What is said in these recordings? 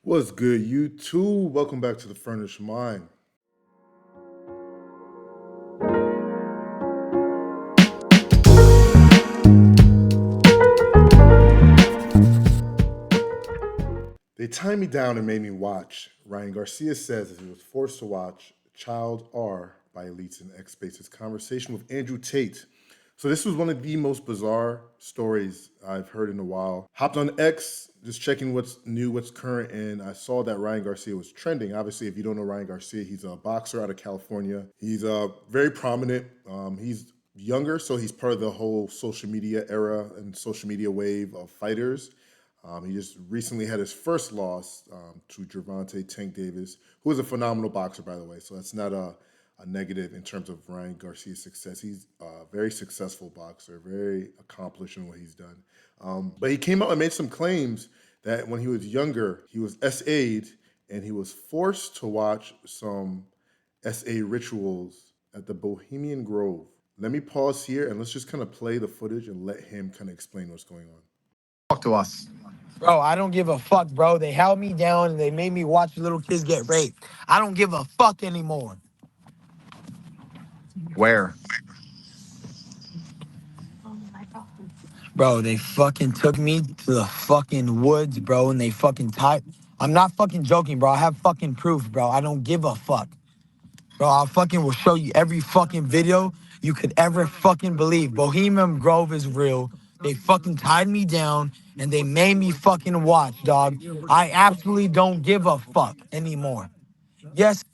What's good, YouTube? Welcome back to the Furnished Mind. They tied me down and made me watch. Ryan Garcia says that he was forced to watch Child R by Elites in X Space's conversation with Andrew Tate. So this was one of the most bizarre stories I've heard in a while. Hopped on X, just checking what's new, what's current, and I saw that Ryan Garcia was trending. Obviously, if you don't know Ryan Garcia, he's a boxer out of California. He's very prominent. He's younger, so he's part of the whole social media era and social media wave of fighters. He just recently had his first loss to Gervonta Tank Davis, who is a phenomenal boxer, by the way. So that's not a negative in terms of Ryan Garcia's success. He's a very successful boxer, very accomplished in what he's done. But he came out and made some claims that when he was younger, he was SA'd and he was forced to watch some SA rituals at the Bohemian Grove. Let me pause here and let's just kind of play the footage and let him kind of explain what's going on. Talk to us. Bro, I don't give a fuck, bro. They held me down and they made me watch little kids get raped. I don't give a fuck anymore. Where? Bro, they fucking took me to the fucking woods, bro, and they fucking tied. I'm not fucking joking, bro. I have fucking proof, bro. I don't give a fuck. Bro, I fucking will show you every fucking video you could ever fucking believe. Bohemian Grove is real. They fucking tied me down and they made me fucking watch, dog. I absolutely don't give a fuck anymore. Yes.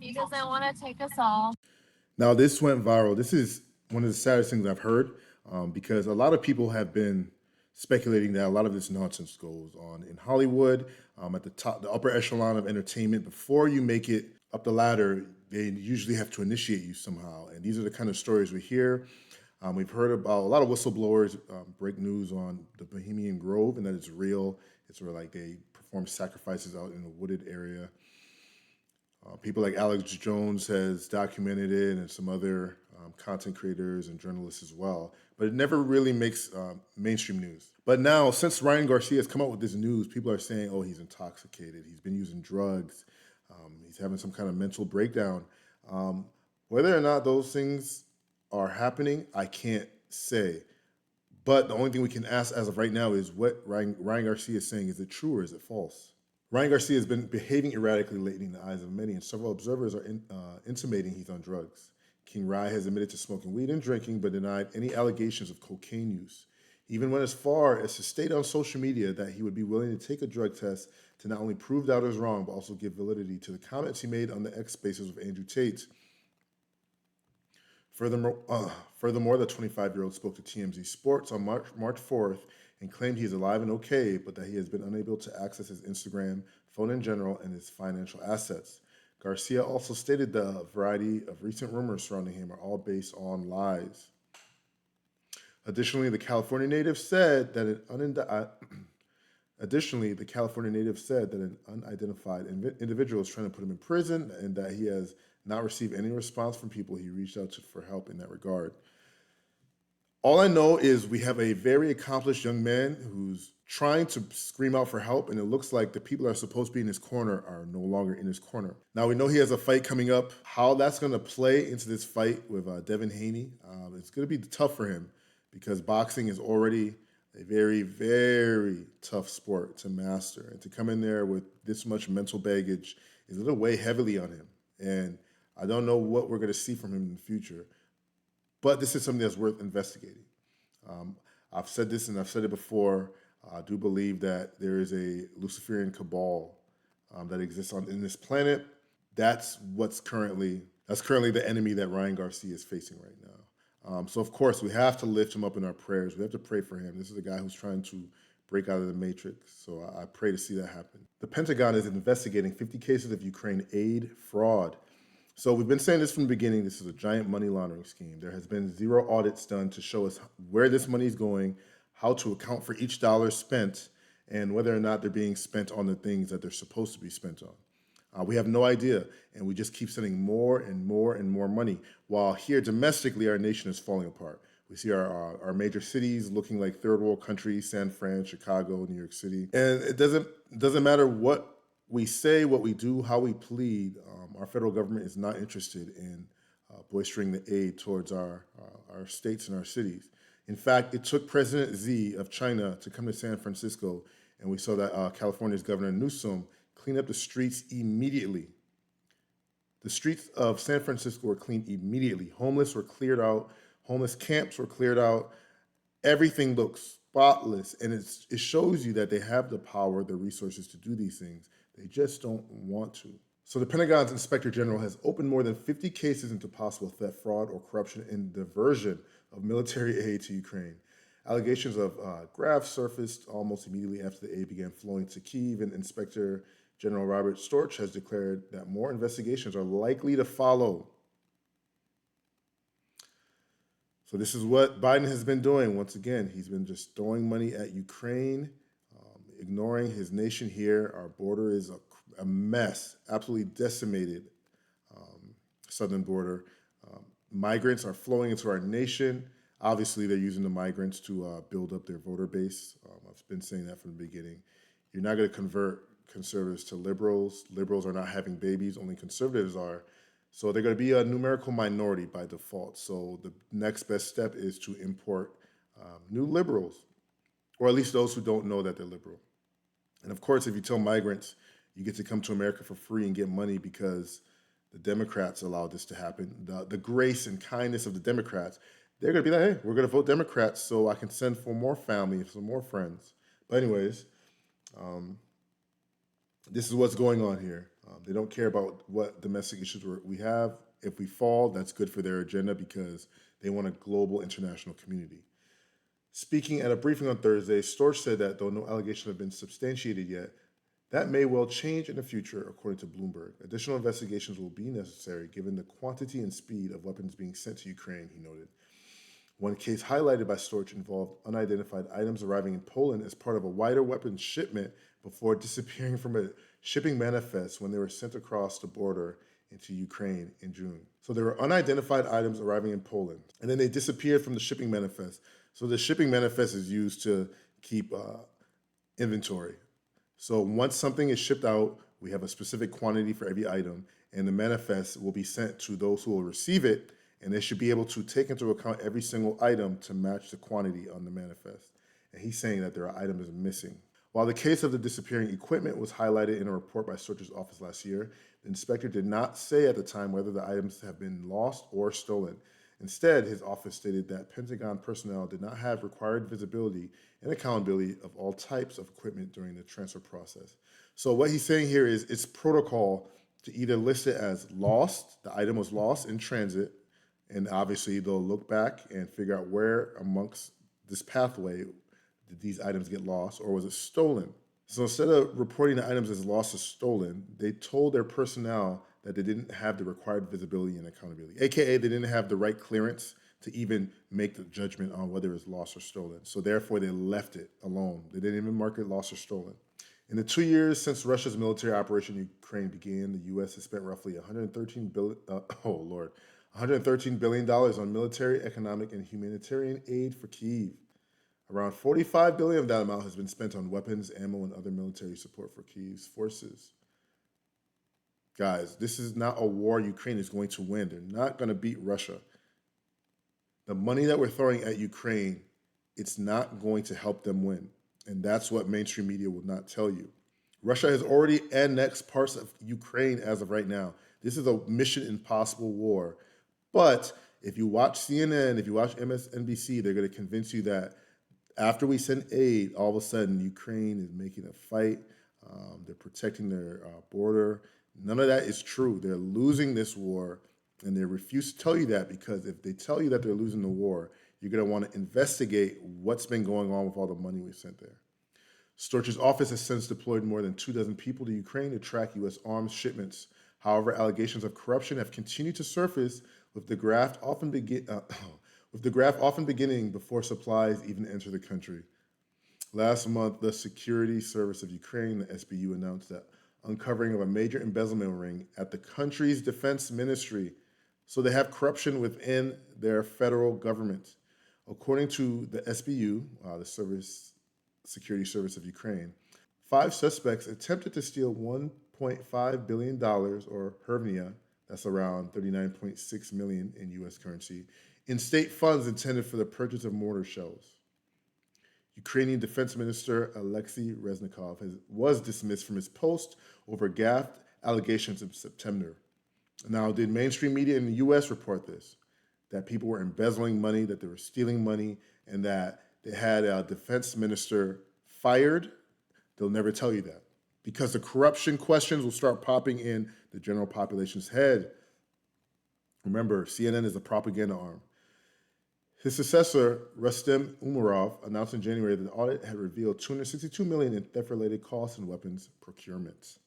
He doesn't want to take us all. Now, this went viral. This is one of the saddest things I've heard because a lot of people have been speculating that a lot of this nonsense goes on in Hollywood, at the top, the upper echelon of entertainment. Before you make it up the ladder, they usually have to initiate you somehow. And these are the kind of stories we hear. We've heard about a lot of whistleblowers break news on the Bohemian Grove and that it's real. It's where like they perform sacrifices out in a wooded area. People like Alex Jones has documented it and some other content creators and journalists as well. But it never really makes mainstream news. But now, since Ryan Garcia has come out with this news, people are saying, oh, he's intoxicated. He's been using drugs. He's having some kind of mental breakdown. Whether or not those things are happening, I can't say. But the only thing we can ask as of right now is what Ryan Garcia is saying. Is it true or is it false? Ryan Garcia has been behaving erratically lately in the eyes of many, and several observers are intimating he's on drugs. King Rye has admitted to smoking weed and drinking, but denied any allegations of cocaine use. He even went as far as to state on social media that he would be willing to take a drug test to not only prove doubters wrong, but also give validity to the comments he made on the X Spaces with Andrew Tate. Furthermore, the 25-year-old spoke to TMZ Sports on March 4th and claimed he is alive and okay, but that he has been unable to access his Instagram, phone in general, and his financial assets. Garcia also stated the variety of recent rumors surrounding him are all based on lies. Additionally, the California native said that an unidentified individual is trying to put him in prison and that he has not received any response from people he reached out to for help in that regard. All I know is we have a very accomplished young man who's trying to scream out for help, and it looks like the people that are supposed to be in his corner are no longer in his corner. Now, we know he has a fight coming up. How that's going to play into this fight with Devin Haney, it's going to be tough for him because boxing is already a very, very tough sport to master. And to come in there with this much mental baggage is going to weigh heavily on him. And I don't know what we're going to see from him in the future. But this is something that's worth investigating. I've said this and I've said it before. I do believe that there is a Luciferian cabal that exists in this planet. That's currently the enemy that Ryan Garcia is facing right now. So of course we have to lift him up in our prayers. We have to pray for him. This is a guy who's trying to break out of the matrix. So I pray to see that happen. The Pentagon is investigating 50 cases of Ukraine aid fraud. So we've been saying this from the beginning, this is a giant money laundering scheme. There has been zero audits done to show us where this money is going, how to account for each dollar spent, and whether or not they're being spent on the things that they're supposed to be spent on. We have no idea, and we just keep sending more and more and more money, while here domestically our nation is falling apart. We see our major cities looking like third world countries: San Fran, Chicago, New York City. And it doesn't matter what we say, what we do, how we plead. Our federal government is not interested in boistering the aid towards our states and our cities. In fact, it took President Xi of China to come to San Francisco, and we saw that California's Governor Newsom clean up the streets immediately. The streets of San Francisco were cleaned immediately. Homeless were cleared out. Homeless camps were cleared out. Everything looks spotless, and it shows you that they have the power, the resources to do these things. They just don't want to. So the Pentagon's Inspector General has opened more than 50 cases into possible theft, fraud, or corruption and diversion of military aid to Ukraine. Allegations of graft surfaced almost immediately after the aid began flowing to Kyiv, and Inspector General Robert Storch has declared that more investigations are likely to follow. So this is what Biden has been doing. Once again, he's been just throwing money at Ukraine, ignoring his nation here. Our border is a mess, absolutely decimated southern border. Migrants are flowing into our nation. Obviously, they're using the migrants to build up their voter base. I've been saying that from the beginning. You're not going to convert conservatives to liberals. Liberals are not having babies, only conservatives are. So they're going to be a numerical minority by default. So the next best step is to import new liberals, or at least those who don't know that they're liberal. And of course, if you tell migrants you get to come to America for free and get money because the Democrats allowed this to happen, the grace and kindness of the Democrats, they're going to be like, hey, we're going to vote Democrats so I can send for more family, some more friends. But anyways, this is what's going on here. They don't care about what domestic issues we have. If we fall, that's good for their agenda because they want a global international community. Speaking at a briefing on Thursday, Storch said that though no allegations have been substantiated yet, that may well change in the future, according to Bloomberg. Additional investigations will be necessary given the quantity and speed of weapons being sent to Ukraine, he noted. One case highlighted by Storch involved unidentified items arriving in Poland as part of a wider weapons shipment before disappearing from a shipping manifest when they were sent across the border into Ukraine in June. So there were unidentified items arriving in Poland, and then they disappeared from the shipping manifest. So the shipping manifest is used to keep inventory. So once something is shipped out, we have a specific quantity for every item, and the manifest will be sent to those who will receive it, and they should be able to take into account every single item to match the quantity on the manifest. And he's saying that there are items missing. While the case of the disappearing equipment was highlighted in a report by Storch's office last year, the inspector did not say at the time whether the items have been lost or stolen. Instead, his office stated that Pentagon personnel did not have required visibility and accountability of all types of equipment during the transfer process. So what he's saying here is it's protocol to either list it as lost, the item was lost in transit, and obviously they'll look back and figure out where amongst this pathway did these items get lost, or was it stolen? So instead of reporting the items as lost or stolen, they told their personnel that they didn't have the required visibility and accountability, AKA they didn't have the right clearance to even make the judgment on whether it's lost or stolen. So therefore they left it alone. They didn't even mark it lost or stolen. In the 2 years since Russia's military operation in Ukraine began, the U.S. has spent roughly $113 billion on military, economic, and humanitarian aid for Kyiv. Around $45 billion of that amount has been spent on weapons, ammo, and other military support for Kyiv's forces. Guys, this is not a war Ukraine is going to win. They're not going to beat Russia. The money that we're throwing at Ukraine, it's not going to help them win. And that's what mainstream media will not tell you. Russia has already annexed parts of Ukraine as of right now. This is a mission impossible war. But if you watch CNN, if you watch MSNBC, they're going to convince you that after we send aid, all of a sudden Ukraine is making a fight. They're protecting their border. None of that is true. They're losing this war, and they refuse to tell you that because if they tell you that they're losing the war, you're going to want to investigate what's been going on with all the money we sent there. Storch's office has since deployed more than 24 people to Ukraine to track U.S. arms shipments. However, allegations of corruption have continued to surface, with the graft often beginning before supplies even enter the country. Last month, the Security Service of Ukraine, the SBU, announced that uncovering of a major embezzlement ring at the country's defense ministry. So they have corruption within their federal government. According to the SBU, the Security Service of Ukraine, 5 suspects attempted to steal $1.5 billion or hryvnia, that's around 39.6 million in US currency, in state funds intended for the purchase of mortar shells. Ukrainian Defense Minister Alexei Reznikov was dismissed from his post over gaffe allegations in September. Now, did mainstream media in the US report this? That people were embezzling money, that they were stealing money, and that they had a defense minister fired? They'll never tell you that because the corruption questions will start popping in the general population's head. Remember, CNN is the propaganda arm. His successor, Rustem Umarov, announced in January that the audit had revealed $262 million in theft-related costs and weapons procurements.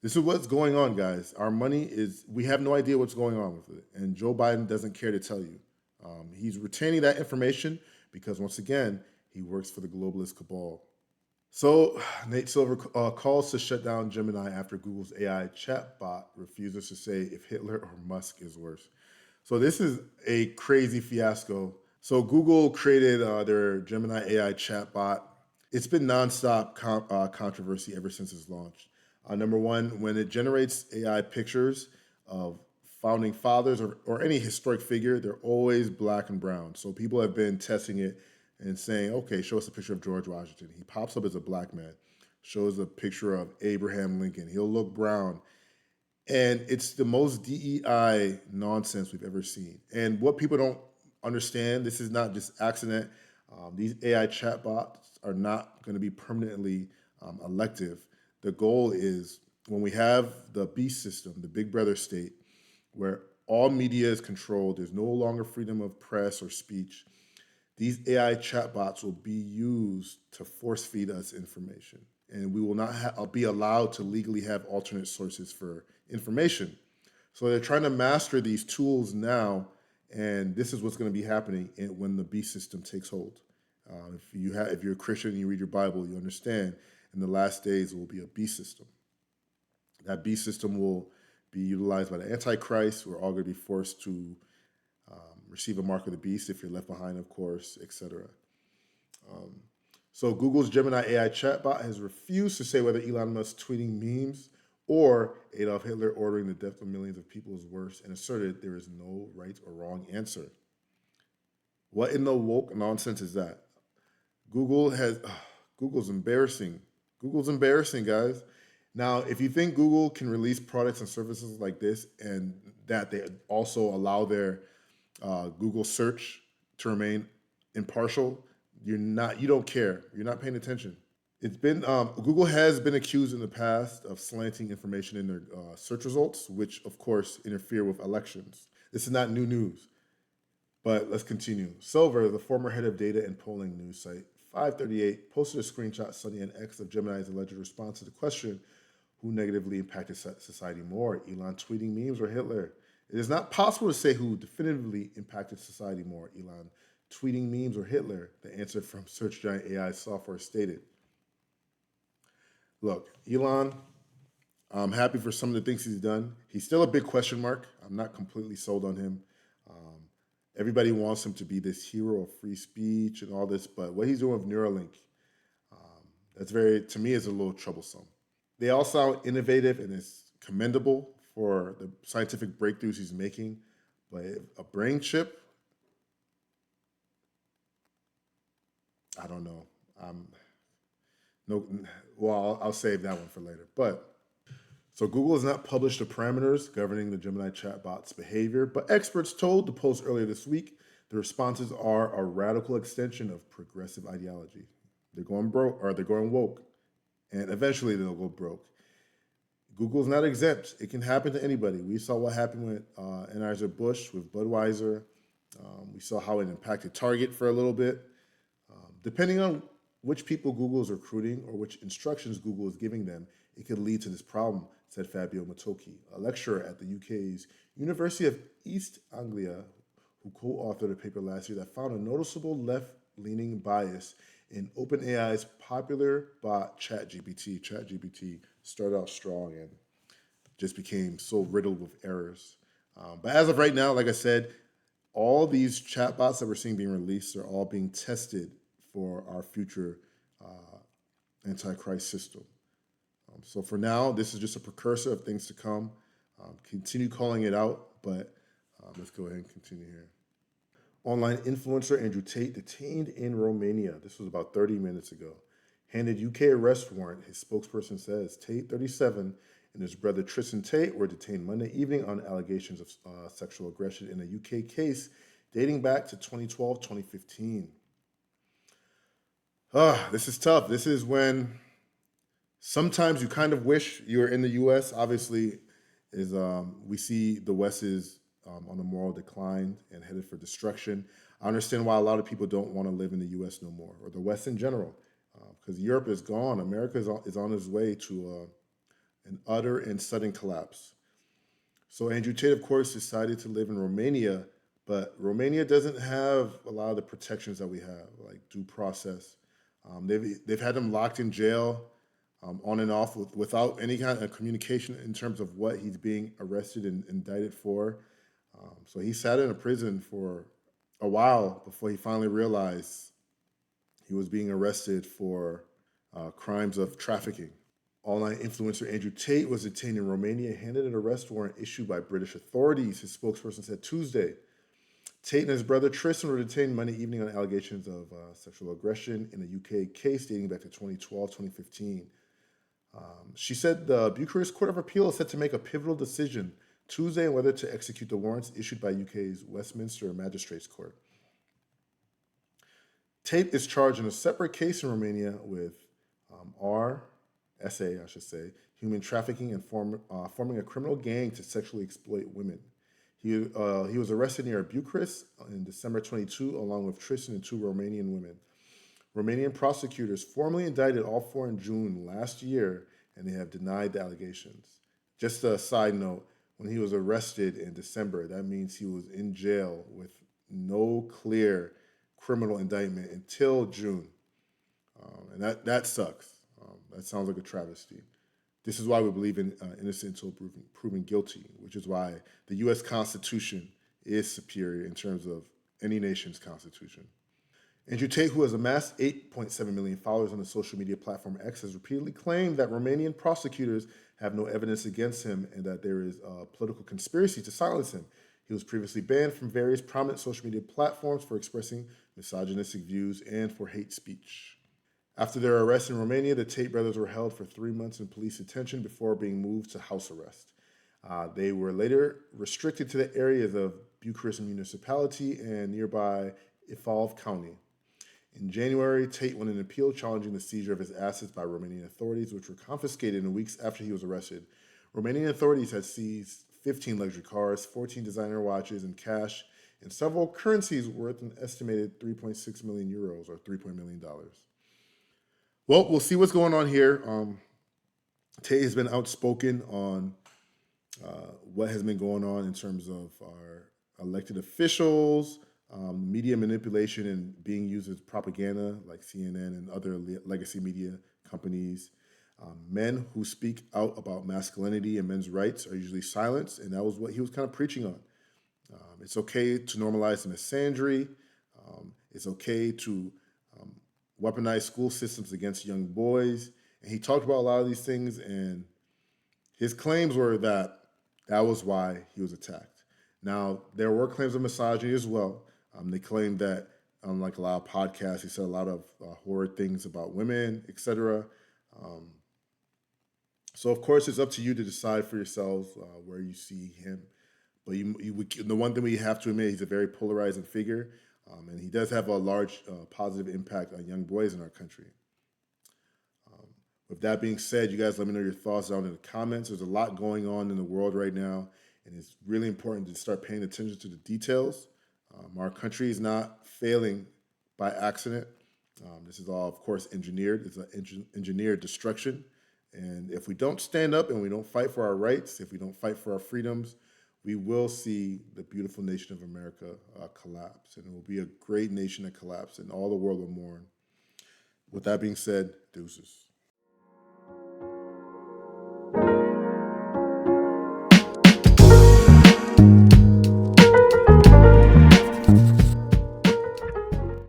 This is what's going on, guys. Our money we have no idea what's going on with it. And Joe Biden doesn't care to tell you. He's retaining that information because, once again, he works for the globalist cabal. So Nate Silver calls to shut down Gemini after Google's AI chatbot refuses to say if Hitler or Musk is worse. So this is a crazy fiasco. So Google created their Gemini AI chatbot. It's been nonstop controversy ever since its launch. Number one, when it generates AI pictures of founding fathers or any historic figure, they're always black and brown. So people have been testing it and saying, okay, show us a picture of George Washington. He pops up as a black man, shows a picture of Abraham Lincoln. He'll look brown. And it's the most DEI nonsense we've ever seen. And what people don't understand, this is not just accident. These AI chatbots are not going to be permanently elective. The goal is when we have the beast system, the big brother state, where all media is controlled, there's no longer freedom of press or speech, these AI chatbots will be used to force feed us information. And we will not be allowed to legally have alternate sources for information. So they're trying to master these tools now, and this is what's going to be happening when the beast system takes hold. If you're a Christian and you read your Bible, you understand in the last days it will be a beast system. That beast system will be utilized by the Antichrist. We're all going to be forced to receive a mark of the beast if you're left behind, of course, etc. So Google's Gemini AI chatbot has refused to say whether Elon Musk tweeting memes or Adolf Hitler ordering the death of millions of people is worse, and asserted there is no right or wrong answer. What in the woke nonsense is that? Google's embarrassing. Google's embarrassing, guys. Now, if you think Google can release products and services like this and that they also allow their Google search to remain impartial, you don't care. You're not paying attention. It's been Google has been accused in the past of slanting information in their search results, which of course interfere with elections. This is not new news, but let's continue. Silver, the former head of data and polling news site 538, posted a screenshot Sunday on X of Gemini's alleged response to the question, who negatively impacted society more, Elon tweeting memes or Hitler? It is not possible to say who definitively impacted society more, Elon tweeting memes or Hitler, the answer from search giant AI software stated. Look, Elon, I'm happy for some of the things he's done. He's still a big question mark. I'm not completely sold on him. Everybody wants him to be this hero of free speech and all this, but what he's doing with Neuralink, to me, is a little troublesome. They all sound innovative and it's commendable for the scientific breakthroughs he's making, but a brain chip, I don't know. I'll save that one for later. But so Google has not published the parameters governing the Gemini chatbot's behavior, but experts told the Post earlier this week the responses are a radical extension of progressive ideology. They're going broke, or they're going woke, and eventually they'll go broke. Google's not exempt. It can happen to anybody. We saw what happened with Anheuser-Busch, with Budweiser. We saw how it impacted Target for a little bit. Depending on which people Google is recruiting or which instructions Google is giving them, it could lead to this problem, said Fabio Matocchi, a lecturer at the UK's University of East Anglia, who co-authored a paper last year that found a noticeable left-leaning bias in OpenAI's popular bot ChatGPT. ChatGPT started out strong and just became so riddled with errors. But as of right now, like I said, all these chatbots that we're seeing being released are all being tested for our future Antichrist system. So for now, this is just a precursor of things to come. Continue calling it out, but let's go ahead and continue here. Online influencer Andrew Tate detained in Romania. This was about 30 minutes ago. Handed UK arrest warrant, his spokesperson says. Tate, 37, and his brother Tristan Tate were detained Monday evening on allegations of sexual aggression in a UK case dating back to 2012-2015. This is tough. This is when sometimes you kind of wish you were in the U.S. Obviously, we see the West is on a moral decline and headed for destruction. I understand why a lot of people don't want to live in the U.S. no more, or the West in general, because Europe is gone. America is on its way to an utter and sudden collapse. So Andrew Tate, of course, decided to live in Romania, but Romania doesn't have a lot of the protections that we have, like due process. They've had him locked in jail on and off without any kind of communication in terms of what he's being arrested and indicted for. So he sat in a prison for a while before he finally realized he was being arrested for crimes of trafficking. Online influencer Andrew Tate was detained in Romania and handed an arrest warrant issued by British authorities, his spokesperson said Tuesday. Tate and his brother Tristan were detained Monday evening on allegations of sexual aggression in a UK case dating back to 2012-2015. She said the Bucharest Court of Appeal is set to make a pivotal decision Tuesday on whether to execute the warrants issued by UK's Westminster Magistrates Court. Tate is charged in a separate case in Romania with RSA, human trafficking and forming a criminal gang to sexually exploit women. He was arrested near Bucharest in December 22, along with Tristan and two Romanian women. Romanian prosecutors formally indicted all four in June last year, and they have denied the allegations. Just a side note, when he was arrested in December, that means he was in jail with no clear criminal indictment until June. And that sucks. That sounds like a travesty. This is why we believe in innocent until proven guilty, which is why the U.S. Constitution is superior in terms of any nation's constitution. Andrew Tate, who has amassed 8.7 million followers on the social media platform X, has repeatedly claimed that Romanian prosecutors have no evidence against him and that there is a political conspiracy to silence him. He was previously banned from various prominent social media platforms for expressing misogynistic views and for hate speech. After their arrest in Romania, the Tate brothers were held for 3 months in police detention before being moved to house arrest. They were later restricted to the areas of Bucharest municipality and nearby Ifalv County. In January, Tate won an appeal challenging the seizure of his assets by Romanian authorities, which were confiscated in the weeks after he was arrested. Romanian authorities had seized 15 luxury cars, 14 designer watches, and cash, and several currencies worth an estimated 3.6 million euros or $3 million. Well, we'll see what's going on here. Tate has been outspoken on what has been going on in terms of our elected officials, media manipulation and being used as propaganda like CNN and other legacy media companies. Men who speak out about masculinity and men's rights are usually silenced, and that was what he was kind of preaching on. It's okay to normalize misandry. It's okay to weaponize school systems against young boys. And he talked about a lot of these things, and his claims were that was why he was attacked. Now, there were claims of misogyny as well. They claimed that, unlike a lot of podcasts, he said a lot of horrid things about women, etc. So, of course, it's up to you to decide for yourselves where you see him. But the one thing we have to admit, he's a very polarizing figure, and he does have a large positive impact on young boys in our country. With that being said, you guys let me know your thoughts down in the comments. There's a lot going on in the world right now, and it's really important to start paying attention to the details. Our country is not failing by accident. This is all, of course, engineered. It's an engineered destruction. And if we don't stand up and we don't fight for our rights, if we don't fight for our freedoms, we will see the beautiful nation of America collapse. And it will be a great nation that collapses, and all the world will mourn. With that being said, deuces.